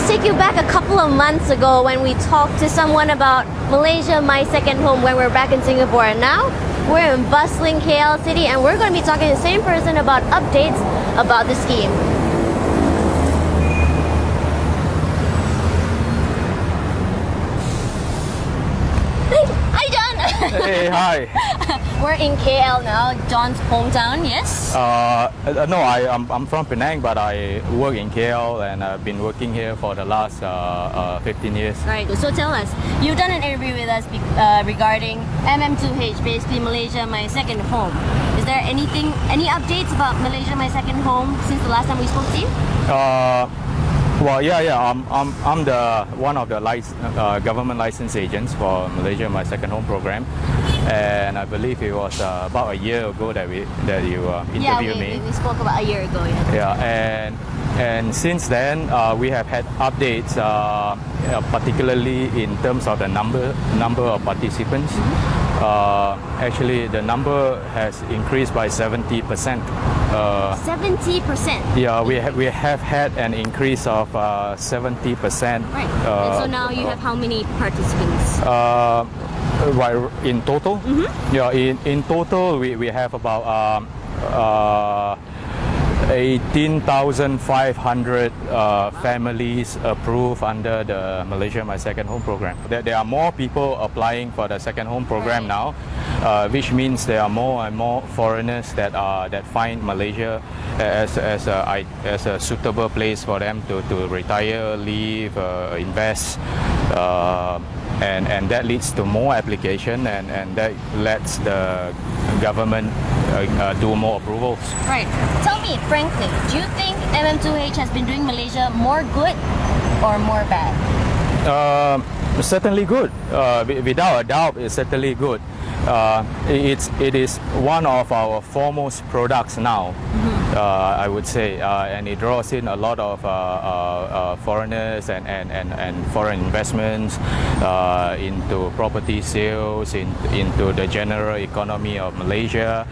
Let's take you back a couple of months ago when we talked to someone about Malaysia, my second home, when we're back in Singapore. And now we're in bustling KL City and we're going to be talking to the same person about updates about the scheme. Hi, John! Hey, hi. We're in KL now, John's hometown, yes? No, I'm from Penang, but I work in KL and I've been working here for the last 15 years. Right, so tell us, you've done an interview with us regarding MM2H, basically Malaysia, my second home. Is there any updates about Malaysia, my second home since the last time we spoke to you? Well, I'm the one of the government license agents for Malaysia, my second home program, and I believe it was about a year ago that you interviewed me. We spoke about a year ago. Yeah, and since then we have had updates, particularly in terms of the number of participants. Actually, the number has increased by 70%. 70%? Yeah, we have had an increase of 70%. Right. And so now you have how many participants? Right, in total? Mm-hmm. Yeah, in total we have about 18,500 families approved under the Malaysia My Second Home program. There are more people applying for the second home program now, which means there are more and more foreigners that find Malaysia as a suitable place for them to retire, live, invest. And that leads to more application and that lets the government do more approvals. Right. Tell me frankly, do you think MM2H has been doing Malaysia more good or more bad? Certainly good. Without a doubt, it's certainly good. It is one of our foremost products now, I would say, and it draws in a lot of foreigners and foreign investments into property sales, into the general economy of Malaysia,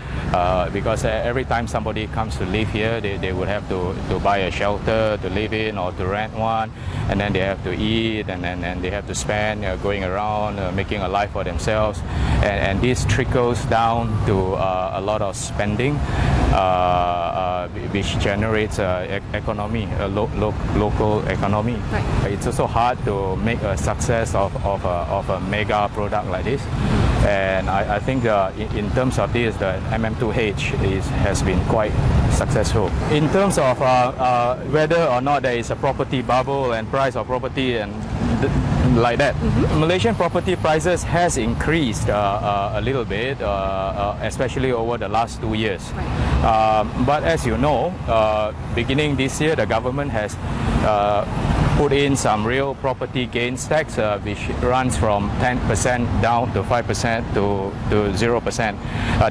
because every time somebody comes to live here, they would have to buy a shelter to live in or to rent one, and then they have to eat, and they have to spend going around making a life for themselves, and this trickles down to a lot of spending, which generates economy, local economy. Right. It's also hard to make a success of a mega product like this, and I think in terms of this, the MM2H has been quite successful. In terms of whether or not there is a property bubble and price of property and like that, Malaysian property prices has increased a little bit, especially over the last 2 years. Right. But as you know, beginning this year, the government has put in some real property gains tax, which runs from 10% down to 5% to 0%,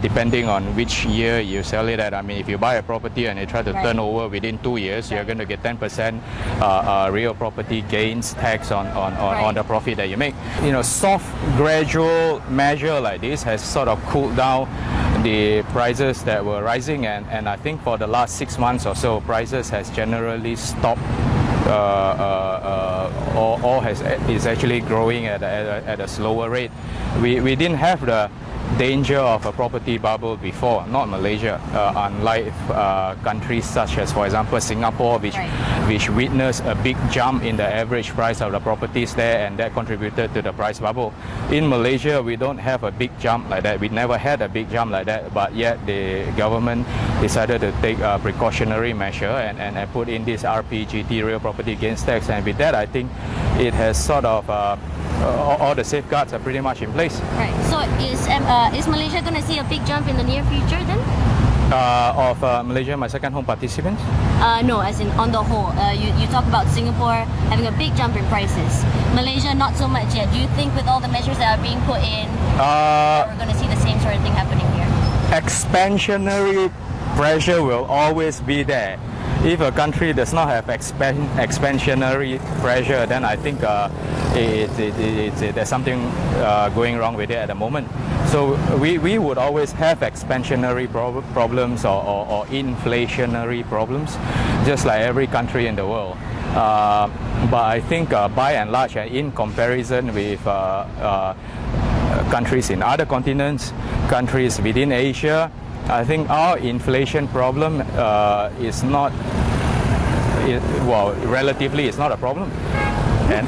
depending on which year you sell it at. I mean, if you buy a property and you try to turn over within 2 years, you're going to get 10% real property gains tax on the profit that you make. You know, soft, gradual measure like this has sort of cooled down the prices that were rising, and I think for the last 6 months or so, prices has generally stopped. Is actually growing at a slower rate. We didn't have the danger of a property bubble before, not Malaysia, unlike countries such as, for example, Singapore, which witnessed a big jump in the average price of the properties there, and that contributed to the price bubble. In Malaysia, we don't have a big jump like that. We never had a big jump like that, but yet the government decided to take a precautionary measure and put in this RPGT, real property gains tax, and with that, I think it has sort of all the safeguards are pretty much in place. Right. So is Malaysia going to see a big jump in the near future then? Of Malaysia, my second home participants? No, as in on the whole. You talk about Singapore having a big jump in prices. Malaysia, not so much yet. Do you think with all the measures that are being put in, we're going to see the same sort of thing happening here? Expansionary pressure will always be there. If a country does not have expansionary pressure, then I think there's something going wrong with it at the moment. So we would always have expansionary problems or inflationary problems, just like every country in the world. But I think by and large, in comparison with countries in other continents, countries within Asia, I think our inflation problem is not, well, relatively it's not a problem. And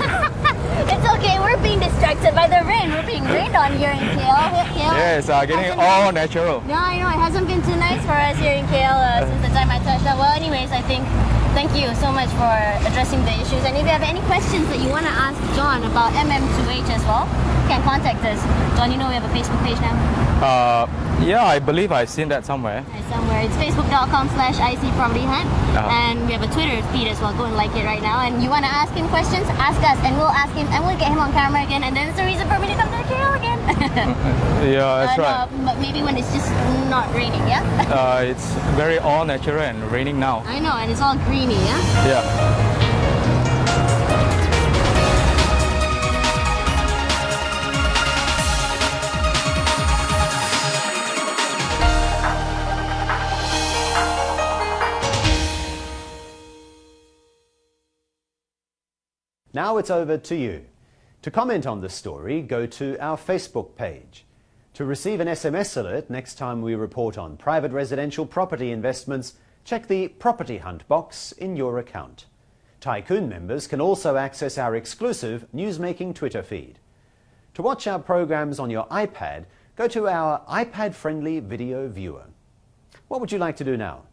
It's okay, we're being distracted by the rain. We're being rained on here in KL. yes, getting all natural. No, I know, it hasn't been too nice for us here in KL since the time I touched down. Well, anyways, I think thank you so much for addressing the issues. And if you have any questions that you want to ask John about MM2H as well, you can contact us. John, you know we have a Facebook page now? Yeah, I believe I've seen that somewhere. Somewhere. It's facebook.com/ICPropertyHunt. And we have a Twitter feed as well. Go and like it right now. And you want to ask him questions? Ask us and we'll ask him and we'll get him on camera again. And then it's a reason for me to come to KL again. Yeah, that's right. But maybe when it's just not raining, yeah? It's very all natural and raining now. I know, and it's all greeny, yeah? Yeah. Now it's over to you. To comment on the story, go to our Facebook page. To receive an SMS alert next time we report on private residential property investments, check the Property Hunt box in your account. Tycoon members can also access our exclusive newsmaking Twitter feed. To watch our programs on your iPad, go to our iPad-friendly video viewer. What would you like to do now?